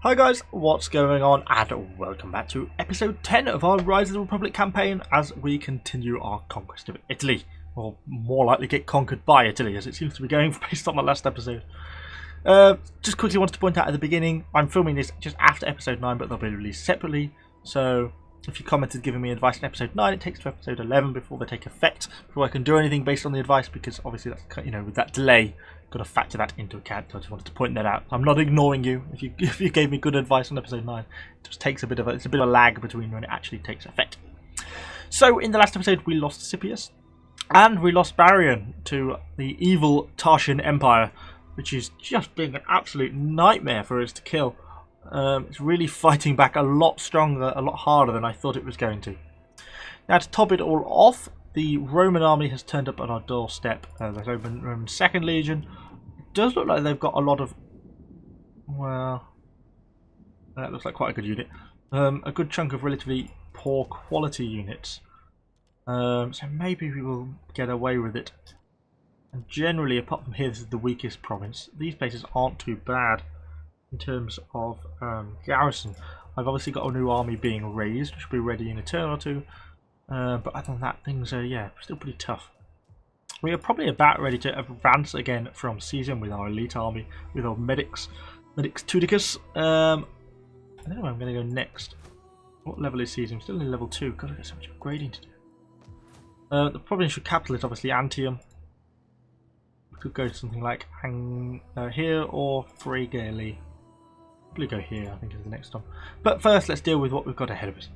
Hi guys, what's going on, and welcome back to episode 10 of our Rise of the Republic campaign as we continue our conquest of Italy, or more likely get conquered by Italy as it seems to be going based on the last episode. Just quickly wanted to point out at the beginning, I'm filming this just after episode 9 but they'll be released separately, so if you commented giving me advice in episode 9 it takes to episode 11 before they take effect, before I can do anything based on the advice, because obviously that's, you know, with that delay got to factor that into account. So I just wanted to point that out. I'm not ignoring you. If you gave me good advice on episode 9, it just takes a bit of a lag between when it actually takes effect. So in the last episode we lost Scipius and we lost Barian to the evil Tarsian Empire, which is just being an absolute nightmare for us to kill. It's really fighting back a lot stronger, a lot harder than I thought it was going to. Now to top it all off, the Roman army has turned up on our doorstep. The Roman 2nd Legion. It does look like they've got a lot of... well... that looks like quite a good unit. A good chunk of relatively poor quality units. So maybe we will get away with it. And generally, apart from here, this is the weakest province. These bases aren't too bad in terms of garrison. I've obviously got a new army being raised, which will be ready in a turn or two. But other than that, things are, yeah, still pretty tough. We are probably about ready to advance again from Caesium with our elite army, with our medics Tudicus. I don't know where I'm going to go next. What level is Caesium? Still in level 2. God, I've got so much upgrading to do. The provincial capital is obviously Antium. We could go to something like here or Fregelie. Probably go here, I think, is the next one. But first, let's deal with what we've got ahead of us.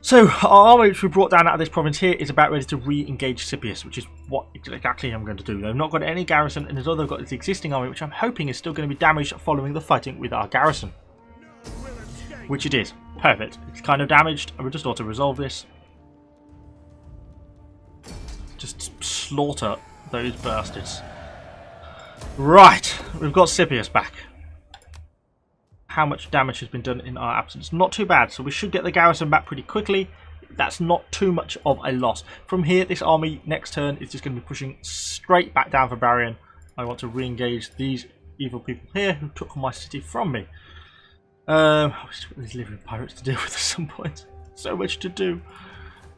So, our army which we brought down out of this province here is about ready to re-engage Scipius, which is what exactly I'm going to do. They've not got any garrison, and as although they've got this existing army, which I'm hoping is still going to be damaged following the fighting with our garrison. Which it is. Perfect. It's kind of damaged. I will just auto-resolve this. Just slaughter those bastards. Right, we've got Scipius back. How much damage has been done in our absence? Not too bad, so we should get the garrison back pretty quickly. That's not too much of a loss. From here, this army next turn is just going to be pushing straight back down for Barian. I want to re-engage these evil people here who took my city from me. I've still got these living pirates to deal with at some point. So much to do.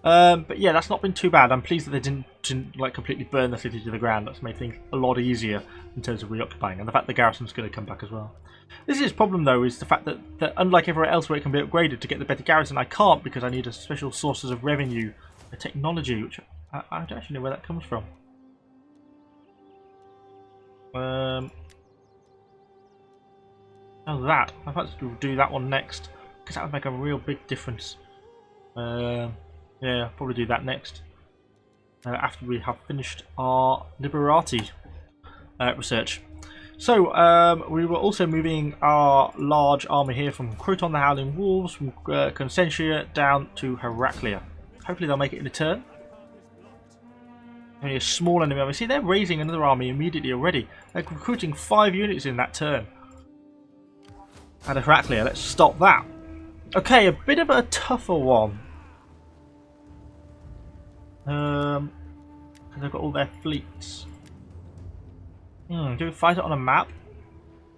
But yeah, that's not been too bad. I'm pleased that they didn't like completely burn the city to the ground. That's made things a lot easier in terms of reoccupying, and the fact the garrison's going to come back as well. This is problem though, is the fact that unlike everywhere else where it can be upgraded to get the better garrison, I can't, because I need a special sources of revenue, a technology, which I don't actually know where that comes from. Oh, that. I've had to do that one next, because that would make a real big difference. Yeah, I'll probably do that next. After we have finished our Liberati research. So, we were also moving our large army here from Croton the Howling Wolves, from Consentia down to Heraclea. Hopefully they'll make it in a turn. Only a small enemy army. See, they're raising another army immediately already. They're recruiting 5 units in that turn. At Heraclea, let's stop that. Okay, a bit of a tougher one. Because they've got all their fleets. Do we fight it on a map?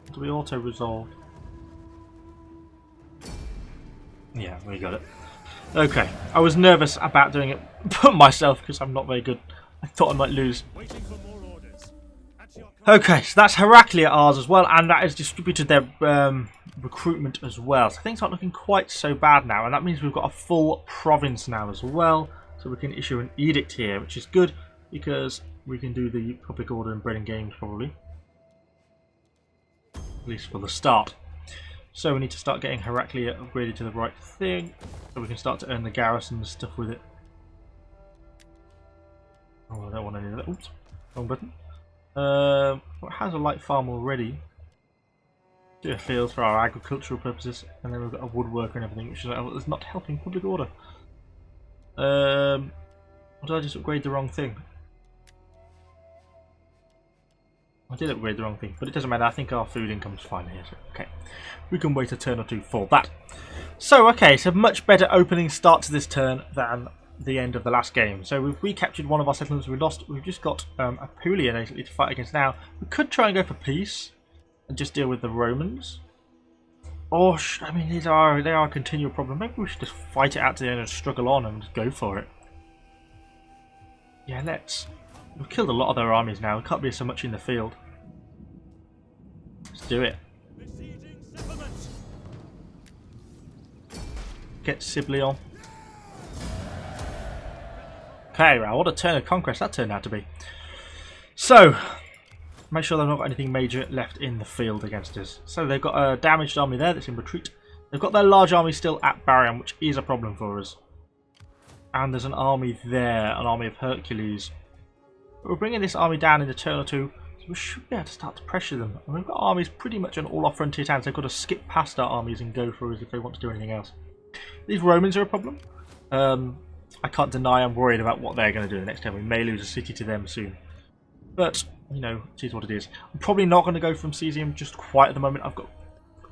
Or do we auto-resolve? Yeah, we got it. Okay, I was nervous about doing it myself because I'm not very good. I thought I might lose. Okay, so that's Heraclea ours as well, and that has distributed their recruitment as well. So things aren't looking quite so bad now, and that means we've got a full province now as well. So we can issue an edict here, which is good because we can do the public order and bread and games probably. At least for the start. So we need to start getting Heraclea upgraded to the right thing, so we can start to earn the garrison and stuff with it. Oh, I don't want any of that. Oops, wrong button. It has a light farm already. Do a field for our agricultural purposes, and then we've got a woodworker and everything, which is not helping public order. Or did I just upgrade the wrong thing? I did upgrade the wrong thing, but it doesn't matter. I think our food income's fine here. So, okay, we can wait a turn or two for that. So, okay, so much better opening start to this turn than the end of the last game. So we've recaptured one of our settlements we lost. We've just got Apulia basically to fight against now. We could try and go for peace and just deal with the Romans. Or, I mean, they are a continual problem. Maybe we should just fight it out to the end and struggle on and just go for it. Yeah, let's. We've killed a lot of their armies now. We can't be so much in the field. Let's do it. Get Sibley on. Okay, right, what a turn of conquest that turned out to be. So, make sure they've not got anything major left in the field against us. So they've got a damaged army there that's in retreat. They've got their large army still at Barium, which is a problem for us. And there's an army there, an army of Hercules. But we're bringing this army down in a turn or two, so we should be able to start to pressure them. And we've got armies pretty much on all our frontier towns. They've got to skip past our armies and go for us if they want to do anything else. These Romans are a problem. I can't deny I'm worried about what they're going to do the next time. We may lose a city to them soon. But, you know, it is what it is. I'm probably not going to go from Cesium just quite at the moment. I've got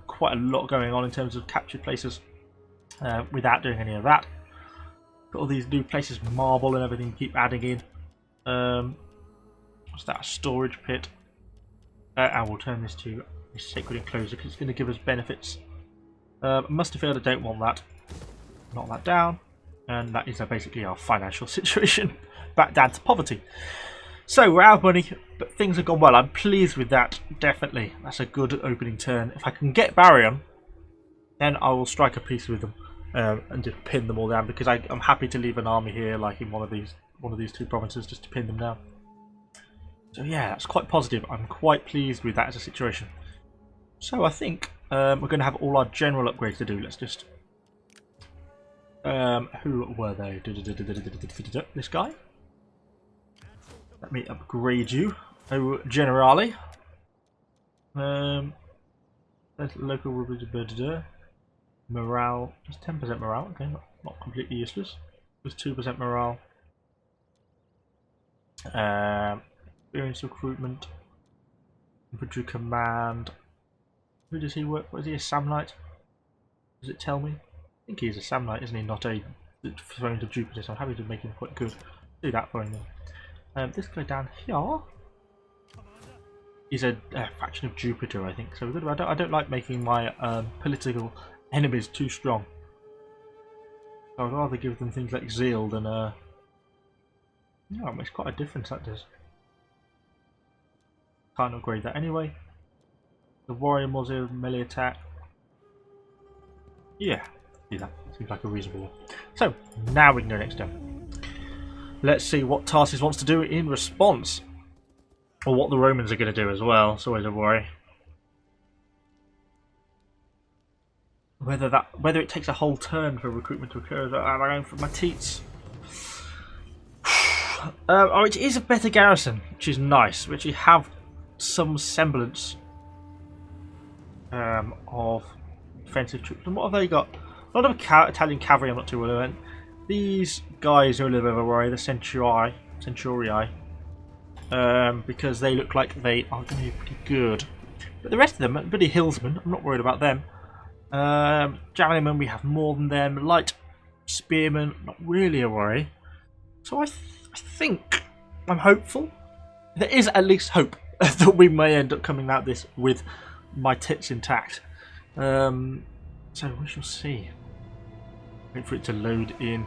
quite a lot going on in terms of captured places without doing any of that. Got all these new places, marble and everything, keep adding in. What's that? A storage pit. And we'll turn this to a sacred enclosure because it's going to give us benefits. Musterfield, I don't want that. Knock that down. And that is basically our financial situation. Back down to poverty. So we're out of money, but things have gone well. I'm pleased with that, definitely. That's a good opening turn. If I can get Barium, then I will strike a peace with them and just pin them all down. Because I'm happy to leave an army here, like in one of these two provinces, just to pin them down. So yeah, that's quite positive. I'm quite pleased with that as a situation. So I think we're going to have all our general upgrades to do. Let's just. Who were they? This guy. Let me upgrade you. Oh, Generale. Local morale. Just 10% morale. Okay, not completely useless. Just 2% morale. Experience recruitment. Infantry command. Who does he work for? Is he a Samnite? Does it tell me? I think he's a Samnite, isn't he? Not a throne of Jupiter, so I'm happy to make him quite good. Do that for him then. This guy down here is a faction of Jupiter, I think. So I don't like making my political enemies too strong. So I'd rather give them things like zeal than yeah, it makes quite a difference, that does. Can't upgrade that anyway. The warrior muzzle melee attack. Yeah, do that. Seems like a reasonable one. So now we can go next turn. Let's see what Tarsus wants to do in response, or what the Romans are going to do as well. It's always a worry. Whether it takes a whole turn for recruitment to occur. Am I going for my teats? Oh, it is a better garrison, which is nice. We actually have some semblance of defensive troops. And what have they got? A lot of Italian cavalry. I'm not too worried about. These guys are a little bit of a worry. The Centurii, because they look like they are going to be pretty good. But the rest of them, bloody hillsmen, I'm not worried about them. Javelinmen, we have more than them. Light spearmen, not really a worry. So I think I'm hopeful. There is at least hope that we may end up coming out this with my tits intact. So we shall see. Wait for it to load in.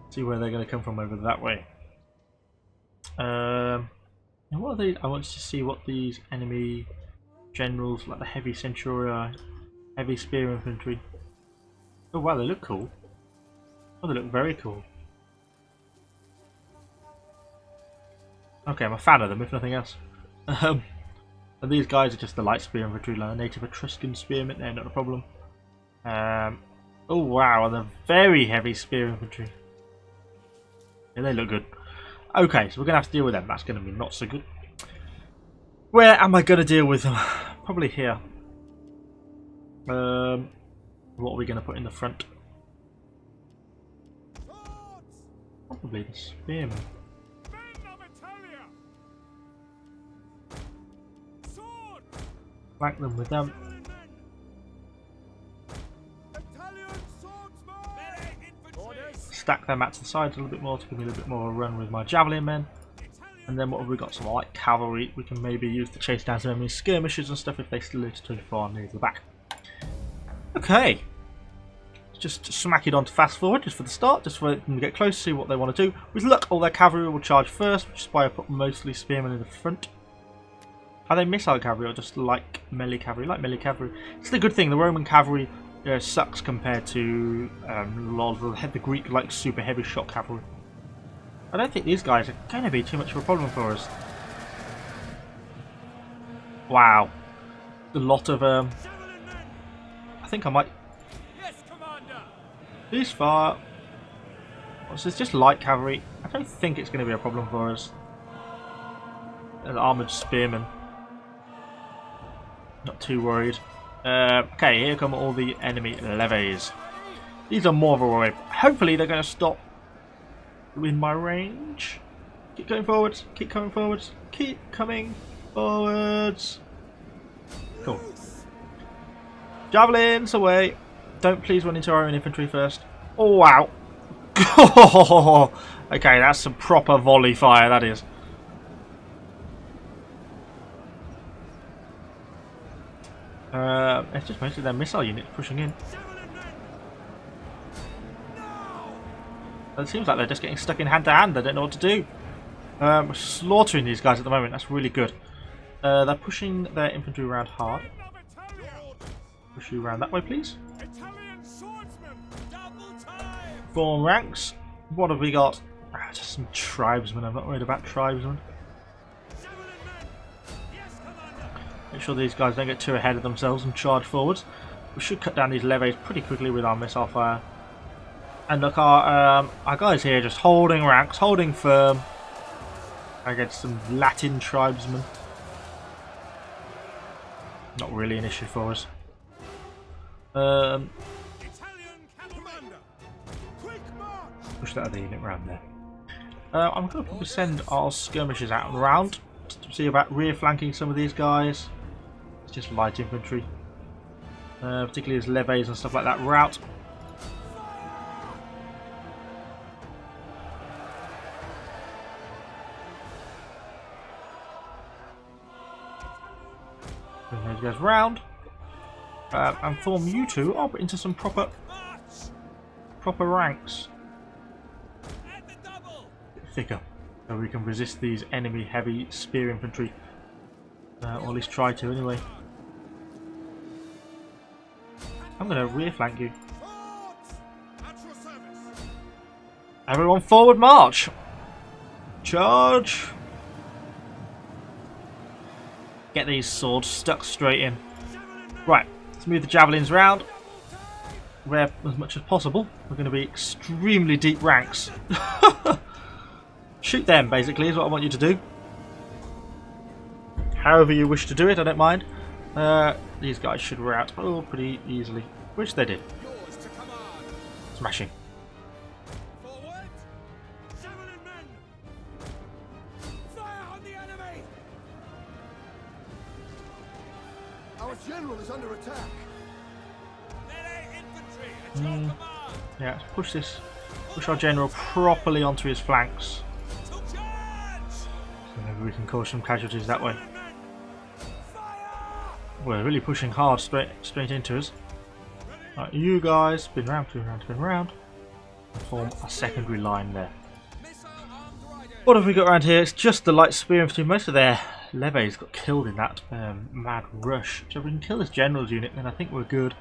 See where they're going to come from over that way. And what are they? I want to see what these enemy generals, like the heavy Centurii, heavy spear infantry. Oh wow, they look cool. Oh, they look very cool. Okay, I'm a fan of them, if nothing else. And these guys are just the light spear infantry, like native Etruscan spearmen. They're not a problem. Oh wow, and the very heavy spear infantry. Yeah, they look good. Okay, so we're going to have to deal with them. That's going to be not so good. Where am I going to deal with them? Probably here. What are we going to put in the front? Probably the spearmen. Flank them with them. Stack them out to the sides a little bit more to give me a little bit more of a run with my javelin men. And then what have we got? Some light cavalry we can maybe use to chase down some enemy skirmishers and stuff if they slip too far near the back. Okay. Just smack it on to fast forward just for the start, just for them to get close, see what they want to do. With luck, all their cavalry will charge first, which is why I put mostly spearmen in the front. Are they missile cavalry or just like melee cavalry? Like melee cavalry. It's the good thing, the Roman cavalry sucks compared to the Greek like super heavy shot cavalry. I don't think these guys are going to be too much of a problem for us. Wow. A lot of I think I might this far. So it's just light cavalry. I don't think it's going to be a problem for us. An armoured spearmen. Not too worried. Okay, here come all the enemy levies. These are more of a worry. Hopefully they're going to stop in my range. Keep going forwards. Keep coming forwards. Keep coming forwards. Cool. Javelins away. Don't please run into our own infantry first. Oh wow. Okay, that's some proper volley fire, that is. It's just mostly their missile units pushing in. It seems like they're just getting stuck in hand to hand. They don't know what to do. We're slaughtering these guys at the moment. That's really good. They're pushing their infantry around hard. Push you around that way, please. Form ranks. What have we got? Just some tribesmen. I'm not worried about tribesmen. Make sure these guys don't get too ahead of themselves and charge forwards. We should cut down these levies pretty quickly with our missile fire. And look, our guys here just holding ranks, holding firm against some Latin tribesmen. Not really an issue for us. Push that other unit around there. I'm going to probably send our skirmishers out and around to see about rear flanking some of these guys. It's just light infantry, particularly as levies and stuff like that route. Bring those guys round and form you two up into some proper ranks. Thicker, so we can resist these enemy heavy spear infantry, or at least try to anyway. I'm going to rear flank you. Everyone forward march! Charge! Get these swords stuck straight in. Right, let's move the javelins round. Where as much as possible. We're going to be extremely deep ranks. Shoot them, basically, is what I want you to do. However you wish to do it, I don't mind. These guys should rout pretty easily, which they did. Smashing. Our general is under attack. Yeah, let's push this. Push our general properly onto his flanks. So maybe we can cause some casualties that way. We're really pushing hard straight into us. Right, you guys, spin round, spin round, spin round. And form a secondary line there. What have we got around here? It's just the light spear infantry. Most of their levies got killed in that mad rush. So if we can kill this general's unit, then I think we're good.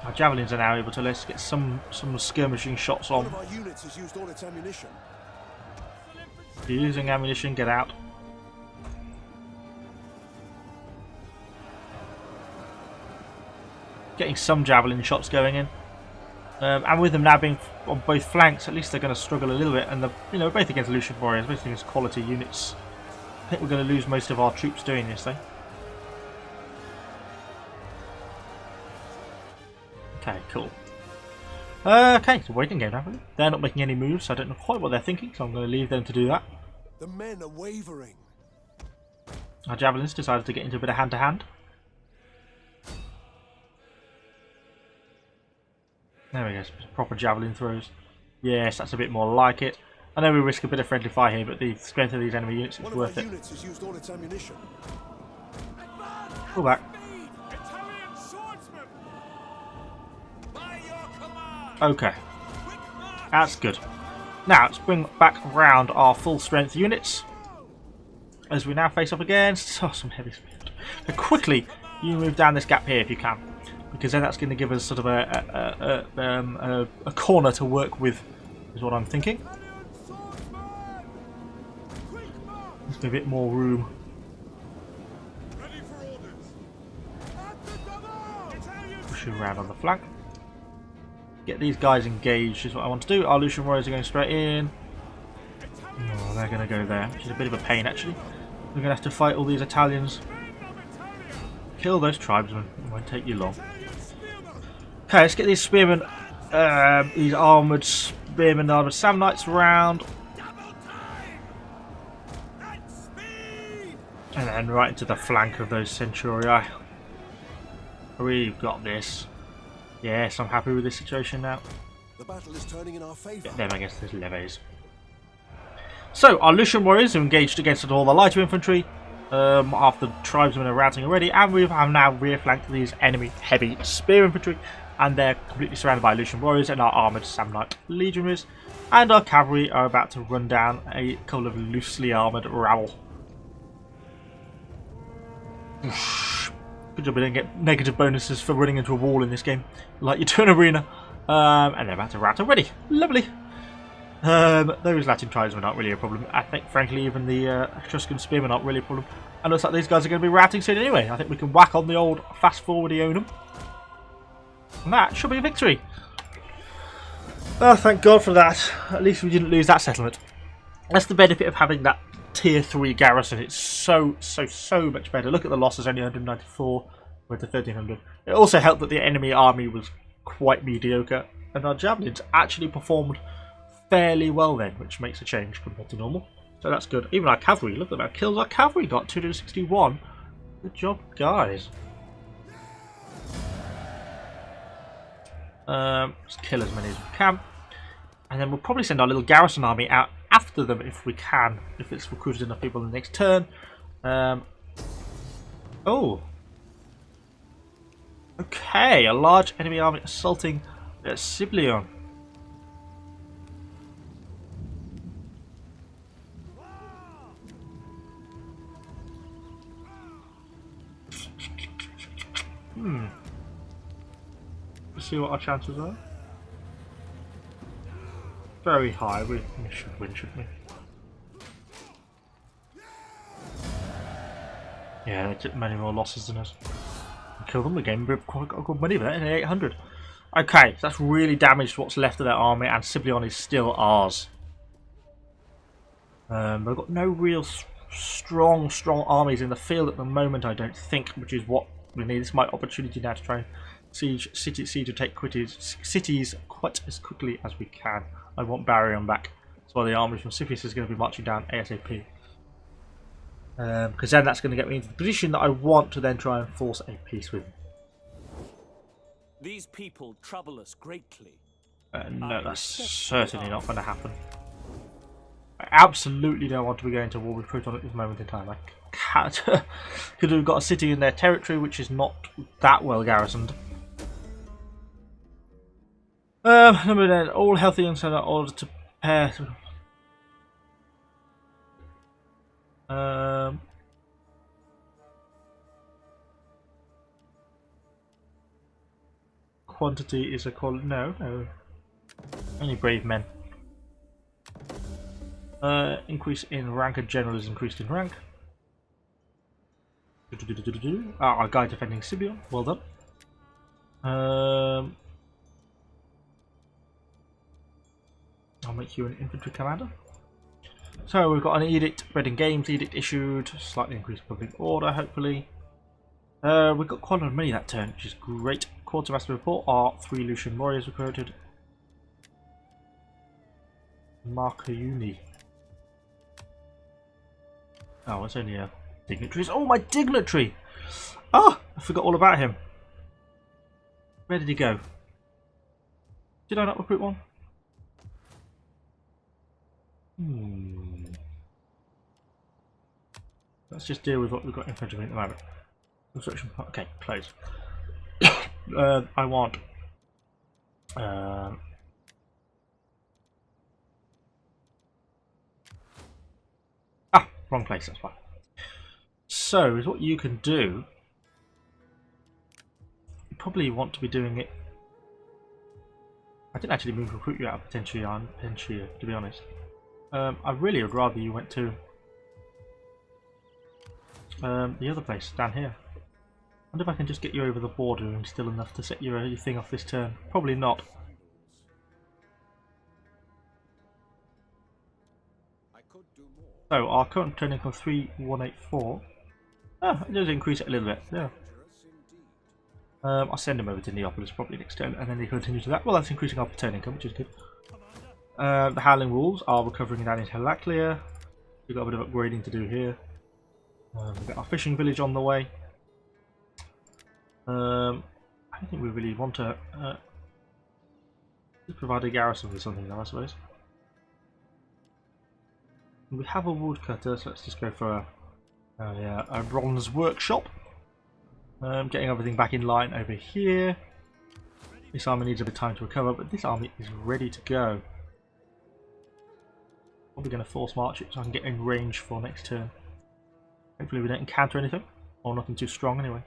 Our javelins are now able to let's get some skirmishing shots on. One of our units has used all its ammunition. If you're using ammunition, get out. Getting some javelin shots going in, and with them now being on both flanks, at least they're going to struggle a little bit. And we're both against Lucian warriors, both against quality units. I think we're going to lose most of our troops doing this, though. Okay, cool. Okay, so waiting game now. They're not making any moves, so I don't know quite what they're thinking, so I'm going to leave them to do that. The men are wavering. Our javelins decided to get into a bit of hand-to-hand. There we go, proper javelin throws. Yes, that's a bit more like it. I know we risk a bit of friendly fire here, but the strength of these enemy units is worth it. Units has used all its ammunition. Pull back. Okay, that's good. Now let's bring back round our full strength units as we now face up against some heavy speed. So quickly, you move down this gap here if you can, because then that's going to give us sort of a corner to work with, is what I'm thinking. Just a bit more room. Push you around on the flank. Get these guys engaged is what I want to do. Our Lucian Warriors are going straight in. Oh, they're going to go there, which is a bit of a pain actually. We're going to have to fight all these Italians. Kill those tribesmen. It won't take you long. Okay, let's get these spearmen, these armoured spearmen, armoured SAMNITEs around. And then right into the flank of those Centurii. We've got this. Yes, I'm happy with this situation now. The battle is turning in our favour. Get them against those levies. So, our Lucian warriors are engaged against all the lighter infantry after the tribesmen are routing already, and we have now rear flanked these enemy heavy spear infantry, and they're completely surrounded by Lucian warriors and our armoured Samnite legionaries, and our cavalry are about to run down a couple of loosely armoured rabble. Good job we didn't get negative bonuses for running into a wall in this game, like you do in Arena. And they're about to rout already. Lovely. Those Latin tribes were not really a problem. I think, frankly, even the Etruscan spearmen aren't really a problem. And looks like these guys are going to be routing soon anyway. I think we can whack on the old fast forward-ionum. And that should be a victory. Oh, thank God for that. At least we didn't lose that settlement. That's the benefit of having that tier 3 garrison. It's so much better. Look at the losses, only 194 with the 1300. It also helped that the enemy army was quite mediocre, and our javelins actually performed fairly well then, which makes a change compared to normal. So that's good. Even our cavalry, look at that kills our cavalry got 261. Good job, guys. Let's kill as many as we can, and then we'll probably send our little garrison army out after them if we can, if it's recruited enough people in the next turn. Oh, okay, a large enemy army assaulting Siblion. Let's see what our chances are. Very high. We should win, shouldn't we? Yeah, they took many more losses than us. Kill them again. We've quite got good money for that, 800. Okay, so that's really damaged what's left of their army, and Siblion is still ours. We've got no real strong armies in the field at the moment, I don't think, which is what we need. This is my opportunity now to try and siege and take cities quite as quickly as we can. I want Barrion back. That's why the army from Siphius is going to be marching down ASAP. Because then that's going to get me into the position that I want to then try and force a peace with. These people trouble us greatly. No, that's certainly not going to happen. I absolutely don't want to be going to war with Proton at this moment in time. I can't. Because we've got a city in their territory which is not that well garrisoned. Number 10, all healthy and so are ordered to pair. Quantity is a call. No. Only brave men. Increase in rank. A general is increased in rank. Our guy defending Sibion. Well done. I'll make you an infantry commander. So we've got an edict, bread and games edict issued, slightly increased public order, hopefully. We've got quite a lot of money that turn, which is great. Quartermaster report, our 3 Lucian warriors recruited. Marcayuni. Oh, it's only a dignitary. Oh, my dignitary! Oh, I forgot all about him. Where did he go? Did I not recruit one? Let's just deal with what we've got in front of me at the moment. Construction. Okay, close. I want Wrong place, that's why. So, is what you can do. You probably want to be doing it. I didn't actually move recruit you out of Potentia, to be honest. I really would rather you went to the other place, down here. I wonder if I can just get you over the border and still enough to set your thing off this turn. Probably not. So our current turn income 3184. Ah, it does increase it a little bit. Yeah. I'll send him over to Neapolis probably next turn, and then they continue to that. Well, that's increasing our turn income, which is good. The Howling Wolves are recovering down in Heraclea. We've got a bit of upgrading to do here. We've got our fishing village on the way. I don't think we really want to provide a garrison with something though, I suppose. We have a woodcutter, so let's just go for a bronze workshop. Getting everything back in line over here. This army needs a bit of time to recover, but this army is ready to go. Probably going to force march it so I can get in range for next turn. Hopefully we don't encounter anything, or nothing too strong anyway.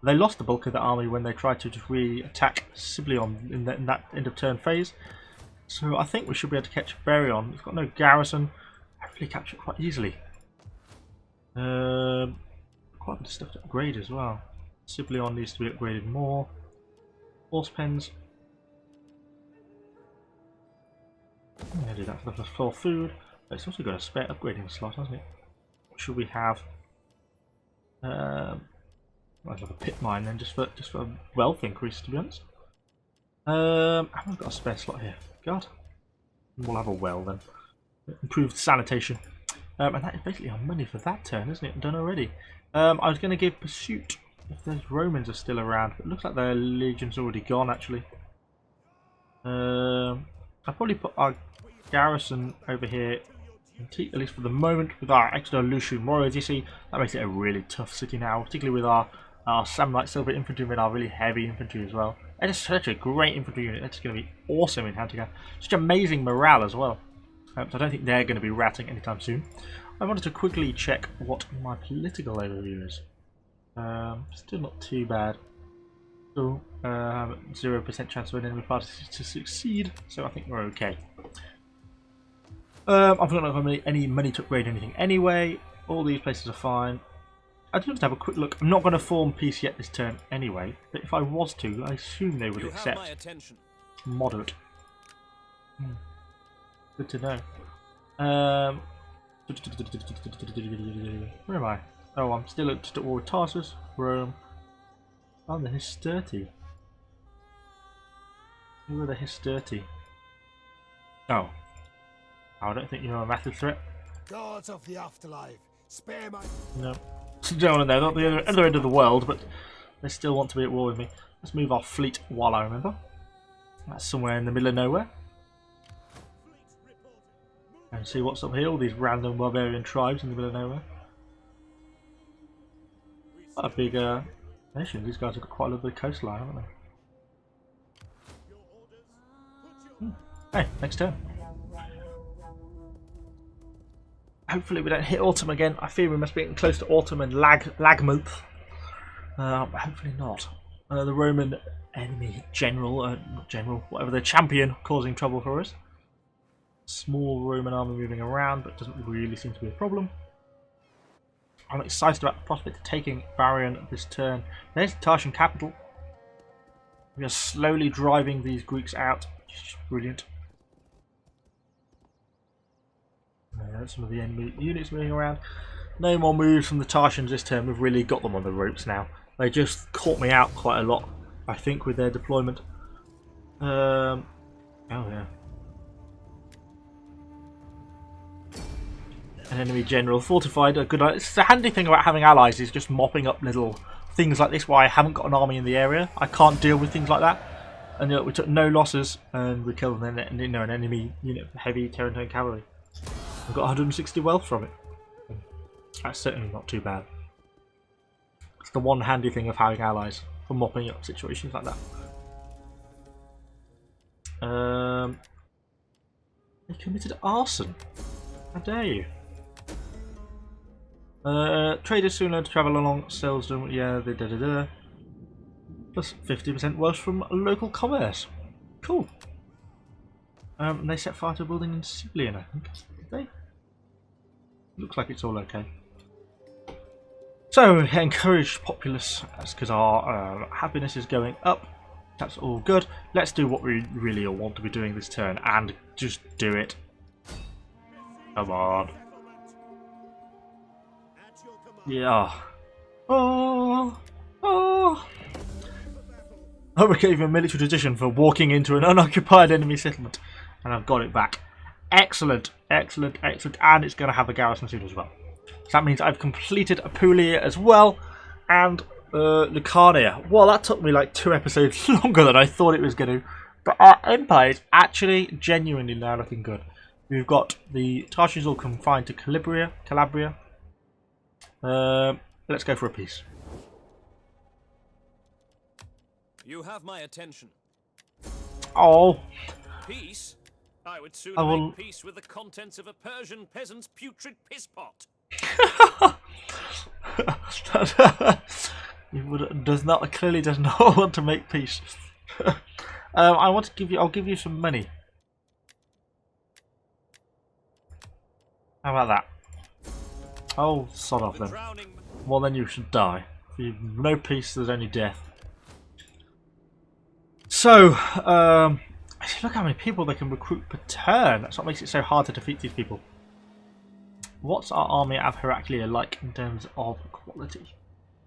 They lost the bulk of the army when they tried to just re-attack Siblion in that end of turn phase. So I think we should be able to catch Berion. It's got no garrison. Hopefully capture it quite easily. Quite a bit of stuff to upgrade as well. Siblion needs to be upgraded more. Horse pens. I'm going to do that for the full food. But it's also got a spare upgrading slot, hasn't it? What should we have? I'd have a pit mine then, just for wealth increase, to be honest. I haven't got a spare slot here. God. We'll have a well then. Improved sanitation. And that is basically our money for that turn, isn't it? Done already. I was going to give pursuit if those Romans are still around, but it looks like their legion's already gone actually. I'll probably put our garrison over here, at least for the moment, with our extra Lucian warriors. You see, that makes it a really tough city now, particularly with our SAMNITE silver infantry and our really heavy infantry as well. It is such a great infantry unit. That's going to be awesome in hand-to-hand. Such amazing morale as well. So I don't think they're going to be ratting anytime soon. I wanted to quickly check what my political overview is. Still not too bad. Still 0% chance of an enemy party to succeed, so I think we're okay. I've not got any money to upgrade anything anyway. All these places are fine. I just have a quick look. I'm not going to form peace yet this turn anyway, but if I was to, I assume they would accept moderate. Good to know. Where am I? Oh, I'm still just at war with Tarsus, Rome. Oh, the Histerti. Who are the Histerti? Oh. I don't think you're a massive threat. Gods of the afterlife, spare my... No. Don't want to know, not the other end of the world, but they still want to be at war with me. Let's move our fleet while I remember. That's somewhere in the middle of nowhere. And see what's up here, all these random barbarian tribes in the middle of nowhere. Quite a big nation. These guys have got quite a little bit of coastline, haven't they? Hey, next turn. Hopefully we don't hit autumn again. I fear we must be getting close to autumn and lag month. Hopefully not. The Roman enemy general, not general, whatever, the champion causing trouble for us. Small Roman army moving around, but doesn't really seem to be a problem. I'm excited about the prospect of taking Varian this turn. There's the Tarsian capital. We are slowly driving these Greeks out, which is brilliant. Some of the enemy units moving around. No more moves from the Tarsians this turn. We've really got them on the ropes now. They just caught me out quite a lot, I think, with their deployment. Oh yeah. An enemy general fortified. A good. It's the handy thing about having allies is just mopping up little things like this. Where I haven't got an army in the area, I can't deal with things like that. And you know, we took no losses, and we killed an enemy unit of heavy Terran cavalry. We've got 160 wealth from it. That's certainly not too bad. It's the one handy thing of having allies for mopping up situations like that. They committed arson. How dare you? Traders soon learn to travel along salesmen. Yeah, plus 50% wealth from local commerce. Cool. And they set fire to a building in Siblian, I think. Did they? Looks like it's all okay. So, encourage populace, that's because our happiness is going up. That's all good. Let's do what we really all want to be doing this turn and just do it. Come on. Yeah. Oh. Oh. I gave him a military tradition for walking into an unoccupied enemy settlement. And I've got it back. Excellent, excellent, excellent. And it's going to have a garrison soon as well. So that means I've completed Apulia as well. And Lucania. Well, that took me like 2 episodes longer than I thought it was going to. But our empire is actually genuinely now looking good. We've got the Tartars all confined to Calabria. Let's go for a peace. You have my attention. Oh. Peace? I would soon make peace with the contents of a Persian peasant's putrid piss pot. Clearly does not want to make peace. I want to give you. I'll give you some money. How about that? Oh, sod off then. Well, then you should die. If you've no peace, there's only death. So, look how many people they can recruit per turn. That's what makes it so hard to defeat these people. What's our army of Heraclea like in terms of quality?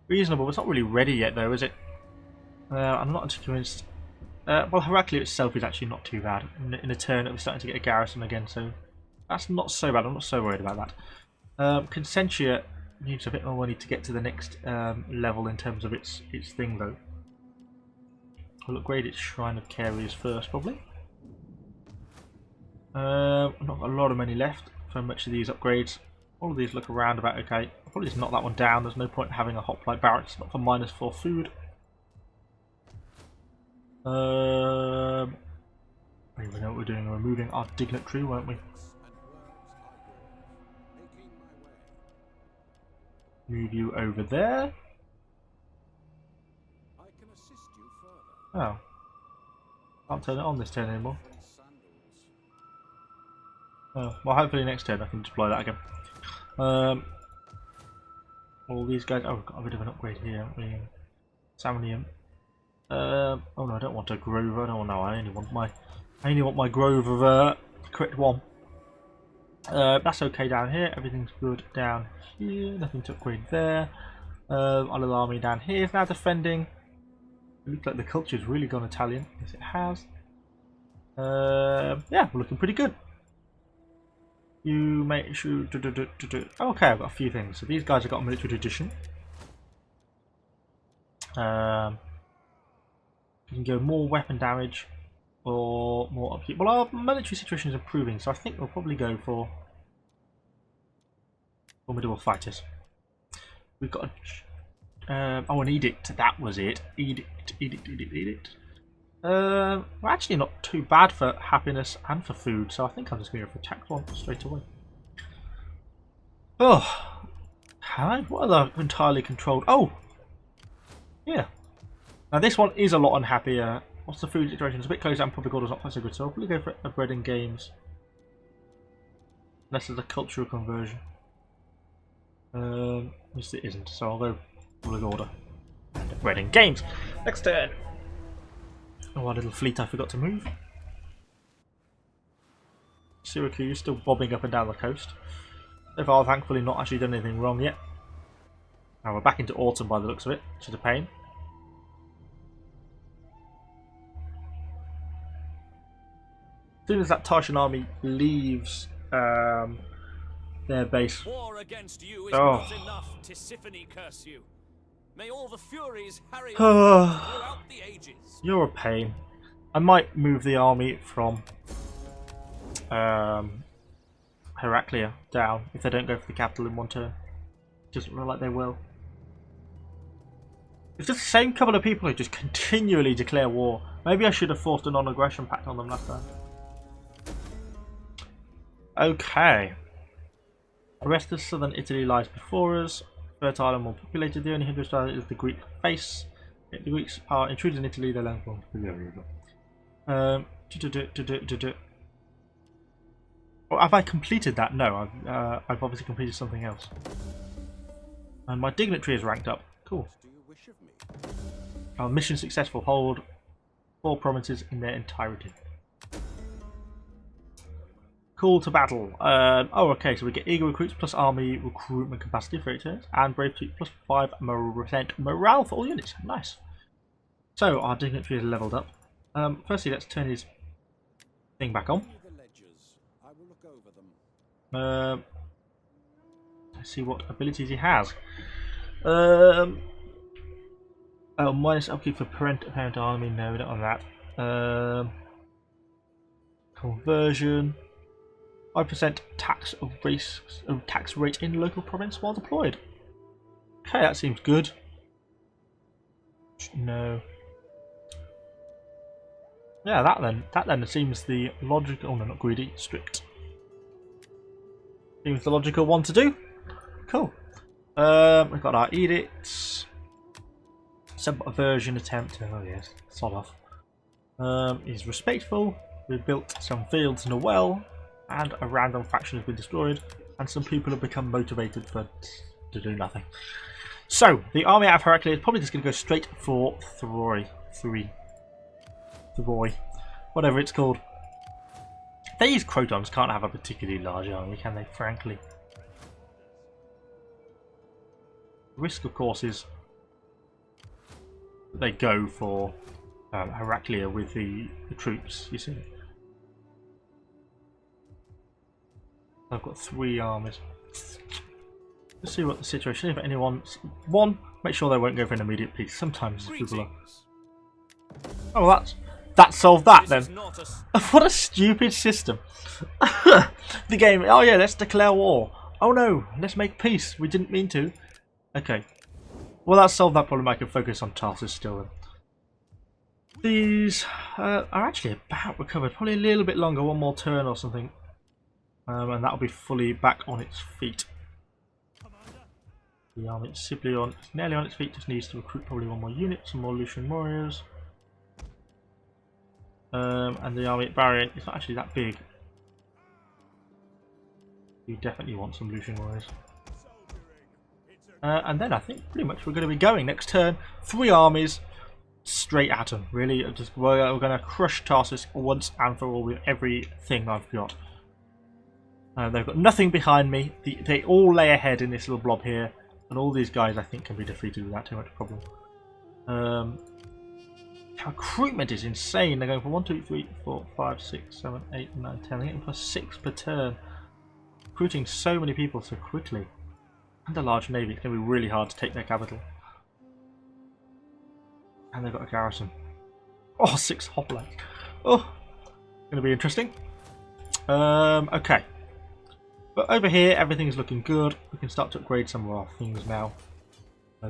Reasonable. It's not really ready yet, though, is it? I'm not too convinced. Well, Heraclea itself is actually not too bad. In a turn, it was starting to get a garrison again, so that's not so bad. I'm not so worried about that. Consentia needs a bit more money to get to the next level in terms of its thing, though. We'll upgrade its Shrine of Carriers first, probably. Not a lot of money left for much of these upgrades. All of these look around about okay. I'll probably just knock that one down. There's no point in having a hoplite barracks, not for -4 food. We know what we're doing. We're moving our dignitary, won't we? Move you over there. Oh. Can't turn it on this turn anymore. Oh, well, hopefully next turn I can deploy that again. All these guys. Oh, we've got a bit of an upgrade here. Samnium. Oh no, I don't want a grove. I don't know. I only want my grove of correct one. That's okay down here. Everything's good down here. Nothing to upgrade there. Our little army down here is now defending. It looks like the culture's really gone Italian. Yes, it has. Yeah, we're looking pretty good. You make sure. Okay, I've got a few things. So these guys have got a military tradition. You can go more weapon damage or more upkeep. Well, our military situation is improving, so I think we'll probably go for formidable fighters. We've got oh, an edict. That was it. Edict. We're actually not too bad for happiness and for food, so I think I'm just going to go for attack one straight away. Oh, what are they entirely controlled? Oh, yeah. Now this one is a lot unhappier. What's the food situation? It's a bit closer and public order's not quite so good, so I'll probably go for a bread and games. Unless there's a cultural conversion. Which it isn't, so I'll go public order and bread and games. Next turn. Oh, our little fleet I forgot to move. Syracuse still bobbing up and down the coast. So far, thankfully, not actually done anything wrong yet. Now we're back into autumn by the looks of it, which is a pain. As soon as that Tartan army leaves their base. War against you is not enough, Tisiphone curse you. May all the furies harry throughout the ages. You're a pain. I might move the army from Heraclea down if they don't go for the capital in one turn. Doesn't look like they will. It's just the same couple of people who just continually declare war. Maybe I should have forced a non-aggression pact on them last time. Okay. The rest of southern Italy lies before us, fertile and more populated. The only hindrance is the Greek face. If the Greeks are intruded in Italy, their land will well, have I completed that? No, I've obviously completed something else. And my dignitary is ranked up. Cool. Our mission successful. Hold 4 provinces in their entirety. Call to battle. Oh, okay, so we get eager recruits plus army recruitment capacity for 8 turns, and brave troops plus 5% morale for all units. Nice. So our dignitary is leveled up. Firstly, let's turn his thing back on. Let's see what abilities he has. Oh, minus upkeep for parent army. No, we don't have that. Conversion. 5% tax rate in local province while deployed. Okay, that seems good. No. Yeah, that then seems the logical. Oh no, not greedy. Strict. Seems the logical one to do. Cool. We've got our edicts. Subversion attempt. Oh yes, sod off. He's respectful. We've built some fields and a well, and a random faction has been destroyed, and some people have become motivated to do nothing. So the army out of Heraclea is probably just going to go straight for Throy, whatever it's called. These Crotons can't have a particularly large army, can they? Frankly, the risk, of course, is that they go for Heraclea with the troops. You see, I've got 3 armies. Let's see what the situation is. If anyone's one, make sure they won't go for an immediate peace. Sometimes people are. Oh, well, that solved that then. What a stupid system. The game. Oh yeah, let's declare war. Oh no, let's make peace. We didn't mean to. Okay. Well, that solved that problem. I can focus on Tarsus still then. These are actually about recovered. Probably a little bit longer. One more turn or something. And that'll be fully back on its feet. The army is simply on, it's nearly on its feet. Just needs to recruit probably 1 more unit, some more Lucian warriors. And the army at Barrier is not actually that big. You definitely want some Lucian warriors. And then I think pretty much we're going to be going next turn. 3 armies straight at them. Really, we're going to crush Tarsus once and for all with everything I've got. They've got nothing behind me. They all lay ahead in this little blob here, and all these guys I think can be defeated without too much problem. Recruitment is insane. They're going for 1, 2, 3, 4, 5, 6, 7, 8, 9, 10. They're getting plus 6 per turn. Recruiting so many people so quickly. And a large navy. It's going to be really hard to take their capital. And they've got a garrison. Oh, 6 hoplites. Oh, going to be interesting. Okay. But over here, everything's looking good. We can start to upgrade some of our things now.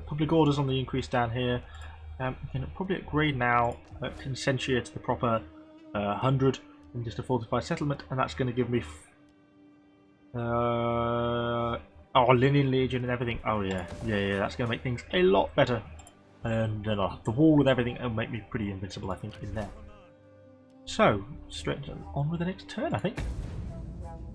Public orders on the increase down here. We can probably upgrade now Consentia to the proper 100 in just a fortified settlement, and that's going to give me Linen Legion and everything. Oh yeah, that's going to make things a lot better. And then I'll have the wall with everything and make me pretty invincible, I think, in there. So, straight on with the next turn, I think.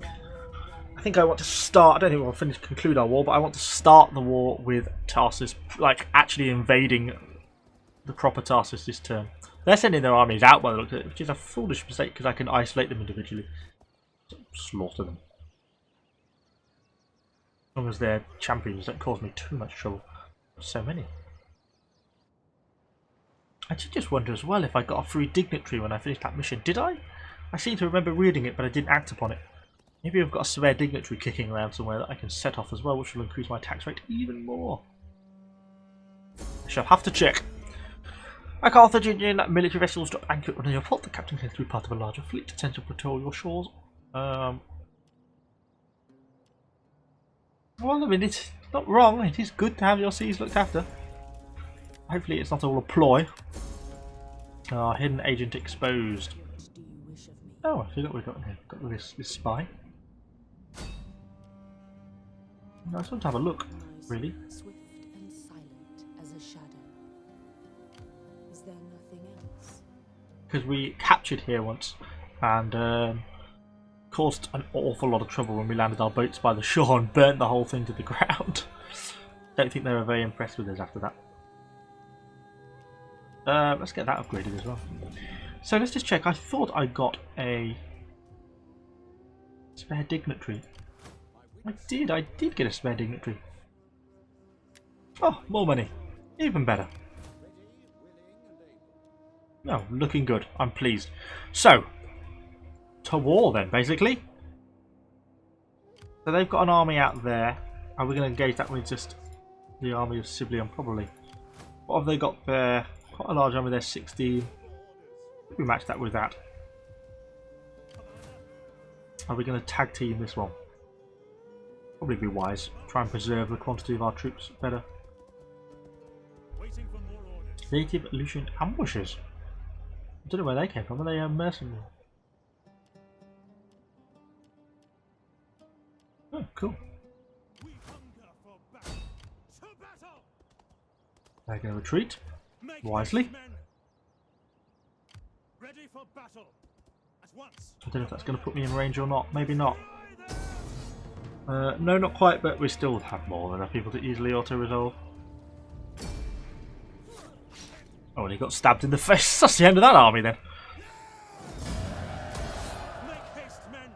I think I want to start, I don't think we'll conclude our war, but I want to start the war with Tarsus, like actually invading the proper Tarsus this turn. They're sending their armies out by the look of it, which is a foolish mistake because I can isolate them individually. Slaughter them. As long as they're champions, don't cause me too much trouble. So many. I did just wonder as well if I got a free dignitary when I finished that mission. Did I? I seem to remember reading it, but I didn't act upon it. Maybe I've got a spare dignitary kicking around somewhere that I can set off as well, which will increase my tax rate even more. I shall have to check. A Carthaginian military vessels drop anchor under your port. The captain tends to be part of a larger fleet, tends to patrol your shores. Well, I mean, it's not wrong. It is good to have your seas looked after. Hopefully it's not all a ploy. Hidden agent exposed. Oh, I forgot we've got here. Got this spy. I just want to have a look, really. Swift and silent as a shadow. Is there nothing else? Because we captured here once and caused an awful lot of trouble when we landed our boats by the shore and burnt the whole thing to the ground. Don't think they were very impressed with us after that. Let's get that upgraded as well. So let's just check. I thought I got a spare dignitary. I did get a spare dignitary. Oh, more money. Even better. No, looking good. I'm pleased. So, to war then, basically. So they've got an army out there. Are we going to engage that with just the army of Siblion? Probably. What have they got there? Quite a large army there, 16. We match that with that. Are we going to tag team this one? Probably be wise. Try and preserve the quantity of our troops better. Native Lucian ambushes. I don't know where they came from. Are they mercenary? Oh, cool. They're going to retreat wisely. Ready for battle. At once. I don't know if that's going to put me in range or not. Maybe not. No, not quite, but we still have more than enough people to easily auto-resolve. Oh, and he got stabbed in the face. That's the end of that army then. Make haste, men.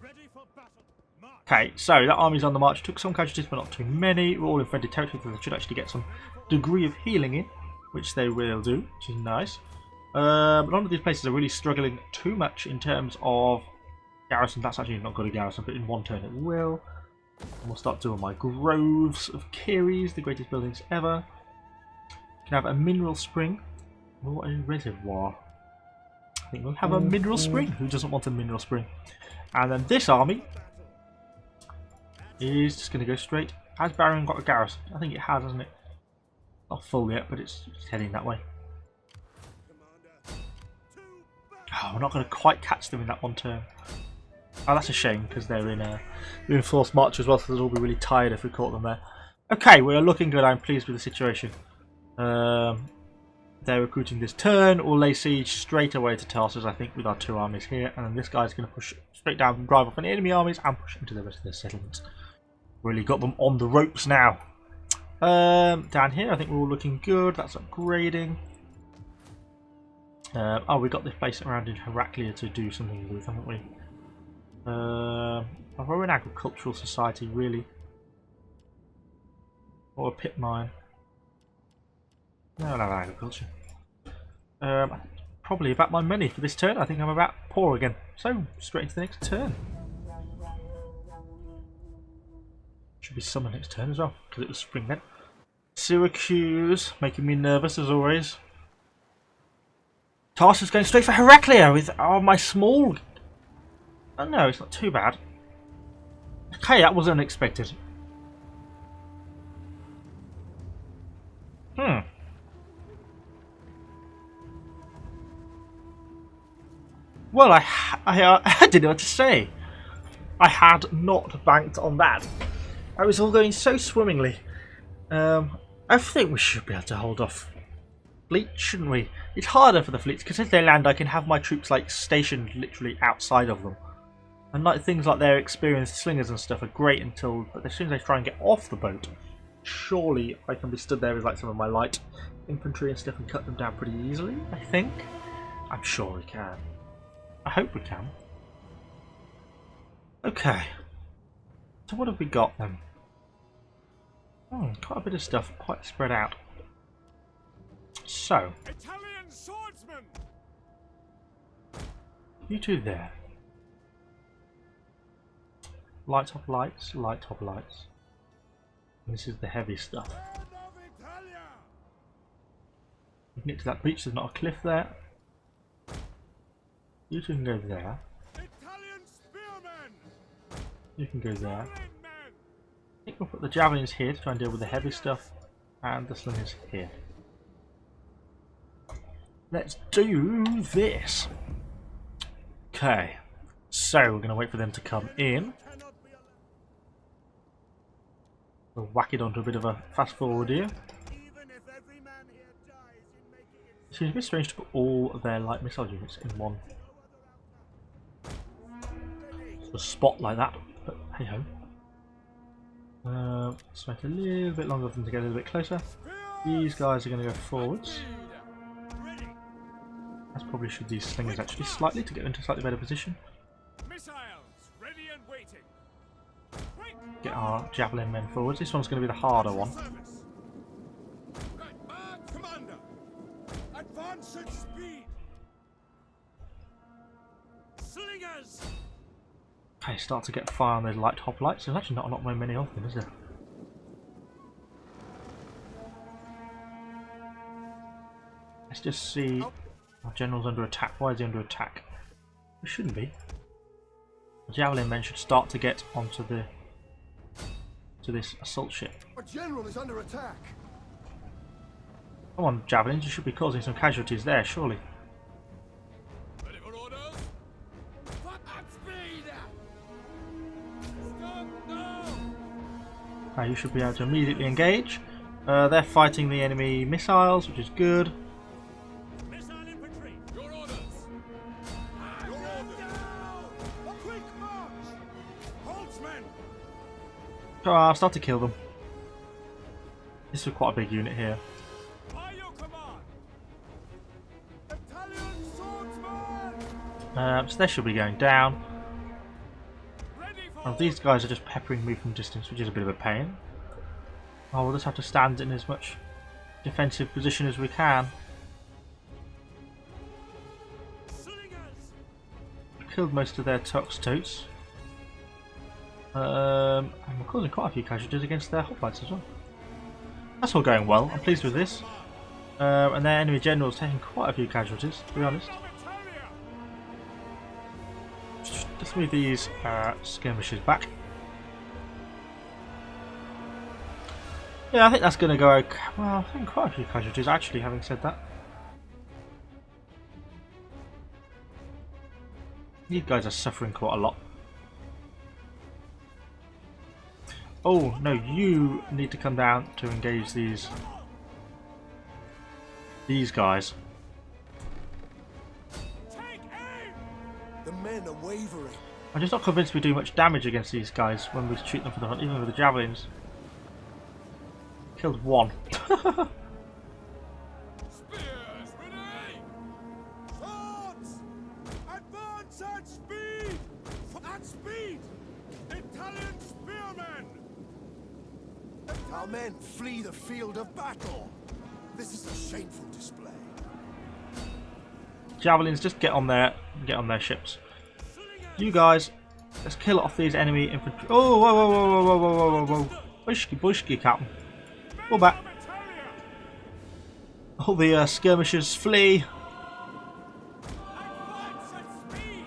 Ready for battle. March. Okay, so that army's on the march. Took some casualties, but not too many. We're all in friendly territory, so they should actually get some degree of healing in, which they will do, which is nice. But none of these places are really struggling too much in terms of garrison. That's actually not got a garrison, but in one turn it will. And we'll start doing my groves of Kiris, the greatest buildings ever. Can have a mineral spring or a reservoir. I think we'll have a mineral spring. Who doesn't want a mineral spring? And then this army is just going to go straight. Has Barron got a garrison? I think it has, hasn't it? Not full yet, but it's heading that way. Oh, we're not going to quite catch them in that one turn. Oh, that's a shame because they're in reinforced march as well, so they'll all be really tired if we caught them there. Okay, we are looking good. I'm pleased with the situation. They're recruiting this turn. We'll lay siege straight away to Tarsus, I think, with our two armies here, and then this guy's going to push straight down and drive off any enemy armies and push into the rest of their settlements. Really got them on the ropes now. Down here, I think we're all looking good. That's upgrading. Oh, we got this place around in Heraclea to do something with, haven't we? We're an agricultural society, really. Or a pit mine. No, I don't have agriculture. Probably about my money for this turn. I think I'm about poor again. So, straight into the next turn. Should be summer next turn as well, because it was spring then. Syracuse, making me nervous as always. Tarsus going straight for Heraclea with my small... Oh no, it's not too bad. Okay, that was unexpected. Well, I didn't know what to say. I had not banked on that. It was all going so swimmingly. I think we should be able to hold off fleet, shouldn't we? It's harder for the fleets because if they land, I can have my troops like stationed literally outside of them. And like things like their experienced slingers and stuff are great until, but as soon as they try and get off the boat, surely I can be stood there with like some of my light infantry and stuff and cut them down pretty easily. I think. I'm sure we can. I hope we can. Okay. So what have we got then? Quite a bit of stuff, quite spread out. So, Italian swordsman. you two there. Light top lights, light top lights. And this is the heavy stuff. You can get to that beach, there's not a cliff there. You two can go there. Italian spearmen. You can go there. I think we'll put the javelins here to try and deal with the heavy stuff, and the slingers here. Let's do this. Okay, so we're going to wait for them to come in. We'll whack it onto a bit of a fast forward here. Even if every man here dies in making it It seems a bit strange to put all of their light missile units in one sort of spot like that, but hey ho. Let's make it a little bit longer for them to get a little bit closer. These guys are going to go forwards. Let's probably should these slingers actually slightly to get into a slightly better position. Missiles ready and waiting. Get our javelin men forwards. This one's going to be the harder one. Commander, advance at speed. Slingers. Okay, start to get fire on those light hoplites. There's actually not many of them, is there? Let's just see. Our general's under attack. Why is he under attack? It shouldn't be. The javelin men should start to get onto this assault ship. Our general is under attack. Come on, javelins, you should be causing some casualties there, surely. Ready for orders? At speed. Stop now. Now you should be able to immediately engage. They're fighting the enemy missiles, which is good. Missile infantry. Your orders. Your order. A quick march. Holdsmen. I'll start to kill them. This is quite a big unit here. By your command. Italian swordsman. So they should be going down. Ready for Well, these guys are just peppering me from distance, which is a bit of a pain. Oh, we'll just have to stand in as much defensive position as we can. slingers. Killed most of their totes. And we're causing quite a few casualties against their hoplites as well. That's all going well. I'm pleased with this. And their enemy general's taking quite a few casualties, to be honest. Just move these skirmishers back. Yeah, I think that's going to go okay. Well, I think quite a few casualties actually, having said that. These guys are suffering quite a lot. Oh, no, you need to come down to engage these guys. Take aim. The men are wavering. I'm just not convinced we do much damage against these guys when we shoot them for the hunt, even with the javelins. Killed one. Spears ready. Swords. Advance at speed. At speed. Italian spearmen. Our men flee the field of battle. This is a shameful display. Javelins, just get on their ships. You guys, let's kill off these enemy infantry. Oh, whoa, whoa, whoa, whoa, whoa, whoa, whoa, whoa. Bushki, Captain. Pull back. All the skirmishers flee. Advance at speed.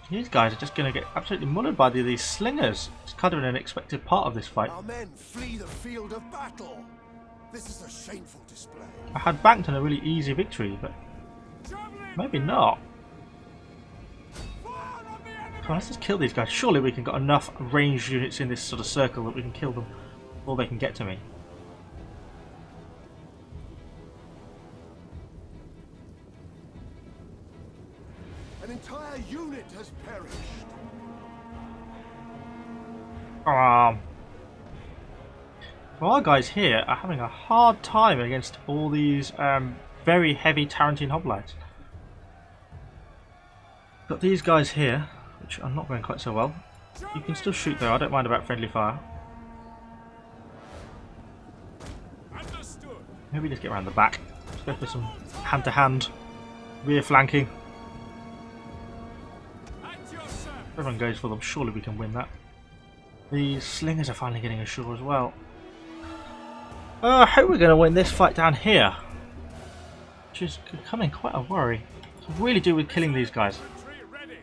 These guys are just going to get absolutely mullered by these slingers. It's kind of an unexpected part of this fight. Our men flee the field of battle. This is a shameful display. I had banked on a really easy victory, but maybe not. Come on, let's just kill these guys. Surely we can get enough ranged units in this sort of circle that we can kill them before they can get to me. An entire unit has perished. So our guys here are having a hard time against all these very heavy Tarantine hoplites. Got these guys here, which are not going quite so well. You can still shoot though, I don't mind about friendly fire. Understood. Maybe just get around the back. Let's go for some hand-to-hand rear flanking. At your service. Everyone goes for them, surely we can win that. These slingers are finally getting ashore as well. I hope we're going to win this fight down here, which is becoming quite a worry. So really do with killing these guys. Infantry ready.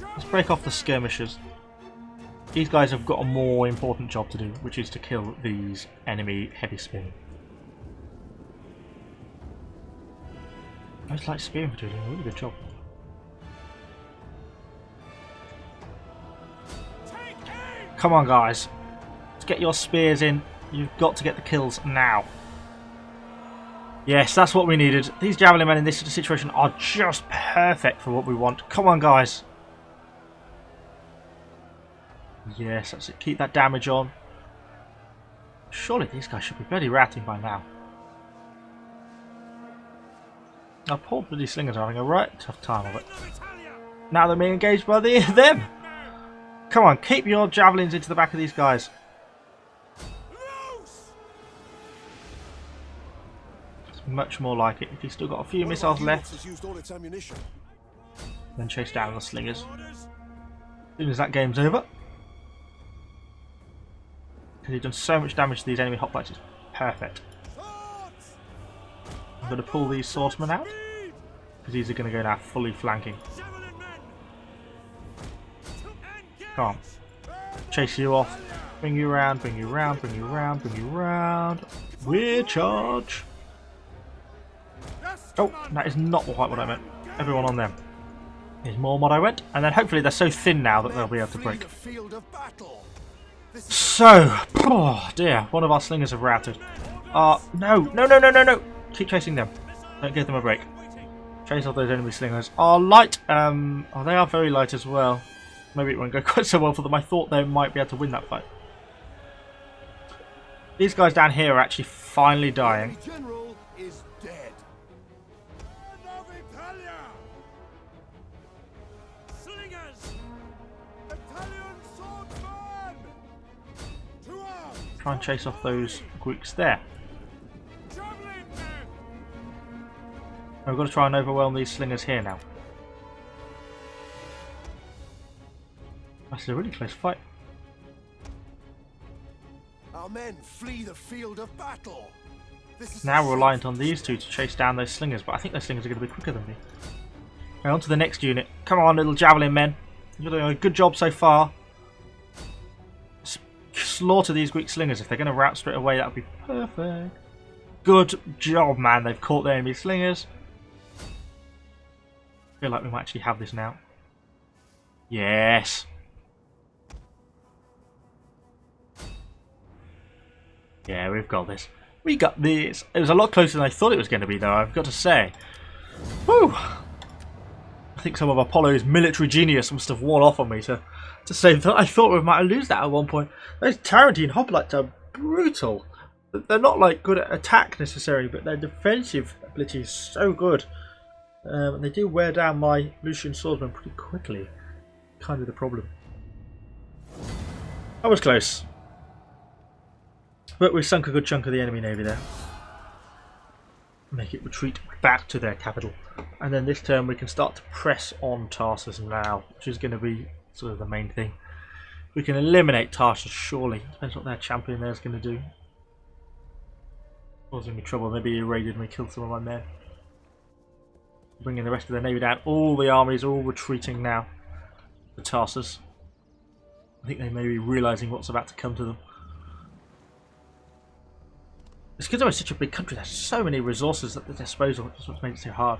Let's break off the skirmishers. These guys have got a more important job to do, which is to kill these enemy heavy spearmen. Those light spearmen are doing a really good job. Come on, guys. Let's get your spears in. You've got to get the kills now. Yes, that's what we needed. These javelin men in this situation are just perfect for what we want. Come on, guys. Yes, that's it. Keep that damage on. Surely these guys should be bloody routing by now. Our poor bloody slingers are having a right tough time of it. Now they're being engaged by them. Come on, keep your javelins into the back of these guys. It's much more like it. If you've still got a few missiles left, then chase down the slingers. As soon as that game's over. Because you've done so much damage to these enemy hoplites, it's perfect. I'm going to pull these swordsmen out. Because these are going to go now fully flanking. Come on. Chase you off. Bring you around, bring you around, bring you around, bring you around. We're charge. Oh, that is not quite what I meant. Everyone on them. There's more what I went. And then hopefully they're so thin now that they'll be able to break. So, oh dear, one of our slingers have routed. No. Keep chasing them. Don't give them a break. Chase off those enemy slingers. Are light. They are very light as well. Maybe it won't go quite so well for them. I thought they might be able to win that fight. These guys down here are actually finally dying. General is dead. Try and chase off those Greeks there. We've got to try and overwhelm these slingers here now. That's a really close fight. Our men flee the field of battle. Now we're reliant on these two to chase down those slingers, but I think those slingers are going to be quicker than me. Right, on to the next unit. Come on, little javelin men. You're doing a good job so far. Slaughter these Greek slingers. If they're going to rout straight away, that would be perfect. Good job, man. They've caught their enemy slingers. I feel like we might actually have this now. Yes. Yeah, we've got this. We got this. It was a lot closer than I thought it was going to be, though, I've got to say. Woo! I think some of Apollo's military genius must have worn off on me to say that I thought we might lose that at one point. Those Tarantine hoplites are brutal. They're not like good at attack necessarily, but their defensive ability is so good. And they do wear down my Lucian swordsman pretty quickly. Kind of the problem. That was close. But we've sunk a good chunk of the enemy navy there. Make it retreat back to their capital. And then this turn we can start to press on Tarsus now, which is going to be sort of the main thing. We can eliminate Tarsus, surely. Depends what their champion there is going to do. Causing me trouble. Maybe he raided me, killed some of my men. Bringing the rest of their navy down. All the armies are all retreating now to Tarsus. I think they may be realising what's about to come to them. It's because we're such a big country, there's so many resources at their disposal, that's what makes it so hard.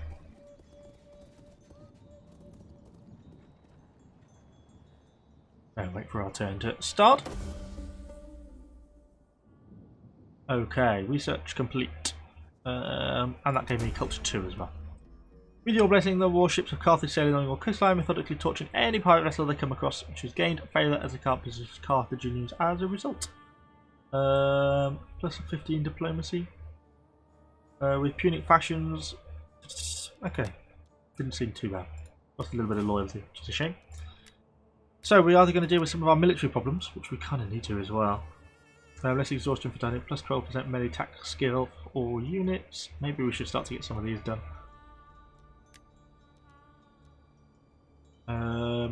And wait for our turn to start. Okay, research complete. And that gave me culture 2 as well. With your blessing, the warships of Carthage sailing on your coastline, methodically torching any pirate vessel they come across, which has gained failure as the Carthaginians as a result. Plus 15 diplomacy. With Punic factions. Okay. Didn't seem too bad. Lost a little bit of loyalty, which is a shame. So we're either going to deal with some of our military problems, which we kind of need to as well. Less exhaustion for dynamic, plus 12% melee tactical skill for all units. Maybe we should start to get some of these done.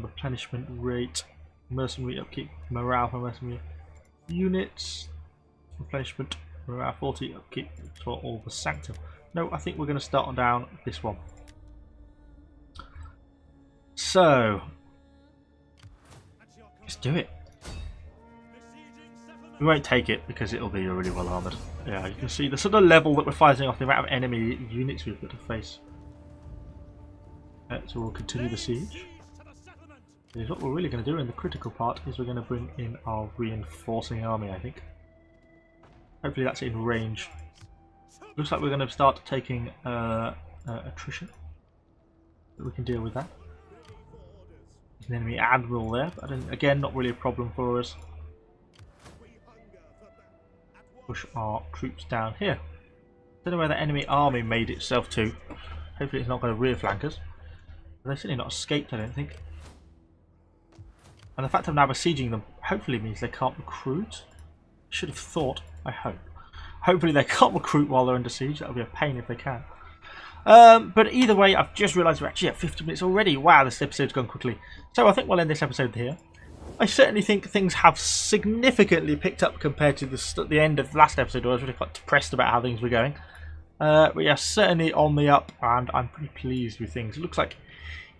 Replenishment rate, mercenary upkeep, morale for mercenary units, replenishment, morale 40, upkeep for all the sanctum. No, I think we're going to start down this one. So, let's do it. We won't take it because it'll be really well armoured. Yeah, you can see the sort of level that we're fighting off, the amount of enemy units we've got to face. So we'll continue the siege. Because what we're really going to do in the critical part is we're going to bring in our reinforcing army, I think. Hopefully that's in range. Looks like we're going to start taking attrition. We can deal with that. There's an enemy admiral there, but again, not really a problem for us. Push our troops down here. Don't know where the enemy army made itself to. Hopefully it's not going to rear flank us. They've certainly not escaped, I don't think. And the fact of now besieging them hopefully means they can't recruit. Should have thought, I hope. Hopefully they can't recruit while they're under siege. That would be a pain if they can. But either way, I've just realised we're actually at 50 minutes already. Wow, this episode's gone quickly. So I think we'll end this episode here. I certainly think things have significantly picked up compared to the end of the last episode, where I was really quite depressed about how things were going. But yeah, certainly on the up, and I'm pretty pleased with things. It looks like,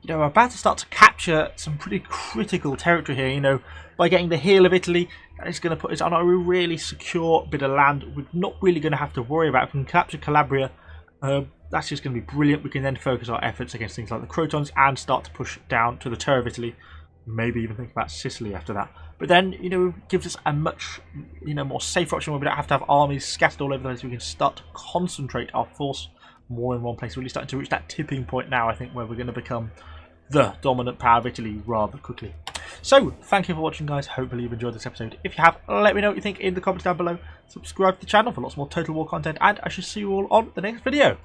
you know, we're about to start to capture some pretty critical territory here, you know, by getting the heel of Italy. That is going to put us on a really secure bit of land. We're not really going to have to worry about it. If we can capture Calabria, that's just going to be brilliant. We can then focus our efforts against things like the Crotons and start to push down to the Terror of Italy. Maybe even think about Sicily after that. But then, you know, it gives us a much, you know, more safer option where we don't have to have armies scattered all over the place. We can start to concentrate our force more in one place. We're really starting to reach that tipping point now, I think, where we're going to become the dominant power of Italy rather quickly. So, thank you for watching, guys. Hopefully you've enjoyed this episode. If you have, let me know what you think in the comments down below. Subscribe to the channel for lots more Total War content, and I shall see you all on the next video.